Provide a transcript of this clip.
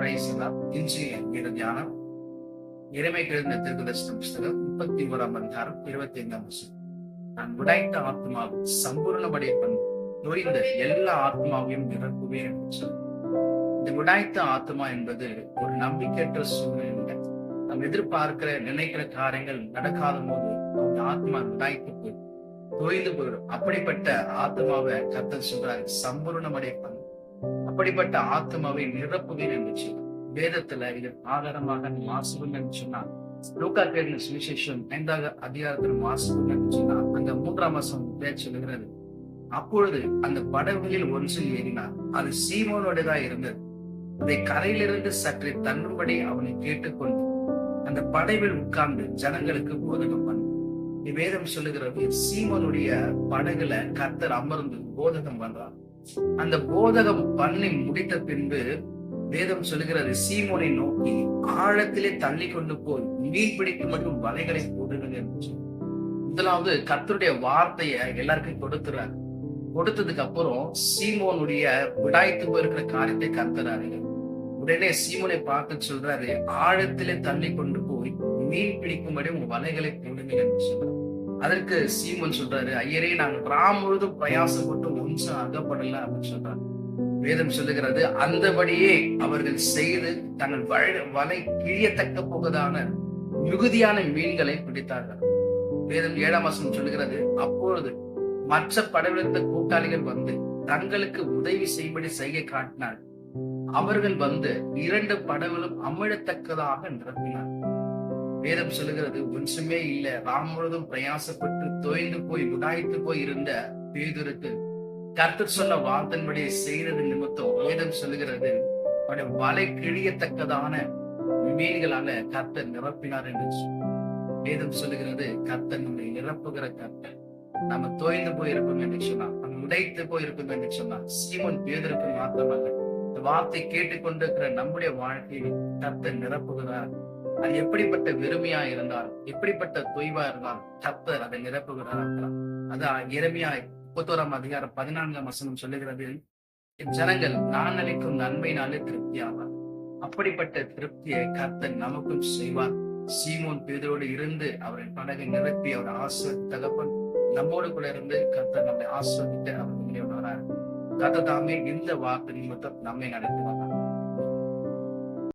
இன்றைய வேத தியானம் எரேமியா எழுதின தீர்க்கதரிசன புஸ்தகம் 31ஆம் அதிகாரம் 25ஆம் வசனம். நான் உடைத்த ஆத்மாவை சம்பூர்ணமடைய பண்ணி நொய்ந்த எல்லா ஆத்மாவையும் நிரப்புவேன் என்று சொல். இந்த உடைத்த ஆத்மா என்பது ஒரு நம்பிக்கையற்ற சூழ்நிலை. நாம் எதிர்பார்க்கிற நினைக்கிற காரியங்கள் நடக்காத போது அந்த ஆத்மா உடைத்து போய் தொய்ந்து போயிடும். அப்படிப்பட்ட ஆத்மாவை கர்த்தர் சொல்றாரு, சம்பூர்ணமடைய பண்ணி அப்படிப்பட்ட ஆத்மாவை நிரப்புவேன் என்று சொன்னார். வேதத்துல இது ஆதாரமாக வாசிக்கும் என்று சொன்னார். லூக்கா எழுதின சுவிசேஷம் 5ஆம் அதிகாரத்தில் வாசிக்கும் என்று சொன்னார். அந்த 3ஆம் வசனம் சொல்லுகிறது, அப்பொழுது அந்த படகுகளில் ஒன்றில் ஏறினார். அது சீமோனுடையதா இருந்தது. அதை கரையிலிருந்து சற்றே தன்னும்படி அவனை கேட்டுக்கொண்டு அந்த படவில் உட்கார்ந்து ஜனங்களுக்கு போதகம் பண்ண. வேதம் சொல்லுகிறது, சீமோனுடைய படகுல கர்த்தர் அமர்ந்து போதகம் பண்றார். அந்த போதகம் பண்ணி முடித்த பின்பு வேதம் சொல்லுகிறது, சீமோனை நோக்கி ஆழத்திலே தள்ளி கொண்டு போய் மீன் பிடிக்கும் மட்டும் வலைகளை போடுங்கள் என்று. முதலாவது கர்த்தருடைய வார்த்தையை எல்லாருக்கும் கொடுத்துறாரு. கொடுத்ததுக்கு அப்புறம் சீமோனுடைய விடாய்த்து போயிருக்கிற காரியத்தை கர்த்தராரு. உடனே சீமோனை பார்த்து சொல்றாரு, ஆழத்திலே தள்ளி கொண்டு போய் மீன் பிடிக்கும்படி உங்க வலைகளை போடுங்கள் என்று சொல்றாரு. அதற்கு சீமோன் சொல்றாரு, ஐயரே நாங்கள் ராம் முழுதும் பிரயாசப்பட்டு ஒன்றும் அகப்படல அப்படின்னு சொல்றாரு. வேதம் சொல்லுகிறது, அந்தபடியே அவர்கள் செய்து தங்கள் வலை கிழியத்தக்க போவதான மிகுதியான மீன்களை பிடித்தார்கள். வேதம் 7ஆம் வசனம் சொல்லுகிறது, அப்பொழுது மற்ற படவிழந்த கூட்டாளிகள் வந்து தங்களுக்கு உதவி செய்யும்படி செய்ய காட்டினார். அவர்கள் வந்து 2 படவிலும் அமிழத்தக்கதாக நிரப்பினார். வேதம் சொல்லுகிறது, ஒன்றுமே இல்ல, ராம் முழுதும் பிரயாசப்பட்டு தொய்ந்து போய் உடாய்த்து போய் இருந்த பேதுருக்கு கர்த்தர் சொன்ன வார்த்தையின்படி செய்யறது நிமித்தம் வேதம் சொல்லுகிறது, அவருடைய வலை கிழியத்தக்கதான மீன்களால கர்த்தர் நிரப்பினார் என்று வேதம் சொல்லுகிறது. கர்த்தர் நம்மை நிரப்புகிற கர்த்தர். நம்ம தோய்ந்து போயிருக்கோம் என்று சொன்னார், நம்ம உடைத்து போயிருக்கோம் என்று சொன்னார். சீமோன் பேதுருக்கு மாத்திரமல்ல, இந்த வார்த்தை கேட்டுக்கொண்டிருக்கிற நம்முடைய வாழ்க்கையில் கர்த்தர் நிரப்புகிறார். அது எப்படிப்பட்ட வெறுமையா இருந்தாலும், எப்படிப்பட்ட தொய்வா இருந்தாலும் கர்த்தர் அதை நிரப்புகிறார். அதான் எரேமியா 31ஆம் அதிகாரம் 14ஆம் வசனம் சொல்லுகிறது, ஜனங்கள் நான் அளிக்கும் நன்மையினாலே திருப்தியாவார். அப்படிப்பட்ட திருப்தியை கர்த்தர் நமக்கும் செய்வார். சீமோன் பேதுரோடு இருந்து அவரை படகை நிரப்பி அவர் ஆசிர்வதி தகப்பன் நம்மோடு கூட இருந்து கர்த்தர் நம்மை ஆசிர்வதித்து அவர் முன்னே வரார். கர்த்தர் தாமே இந்த வார்த்தை நிமித்தம் நம்மை நடத்துவார்.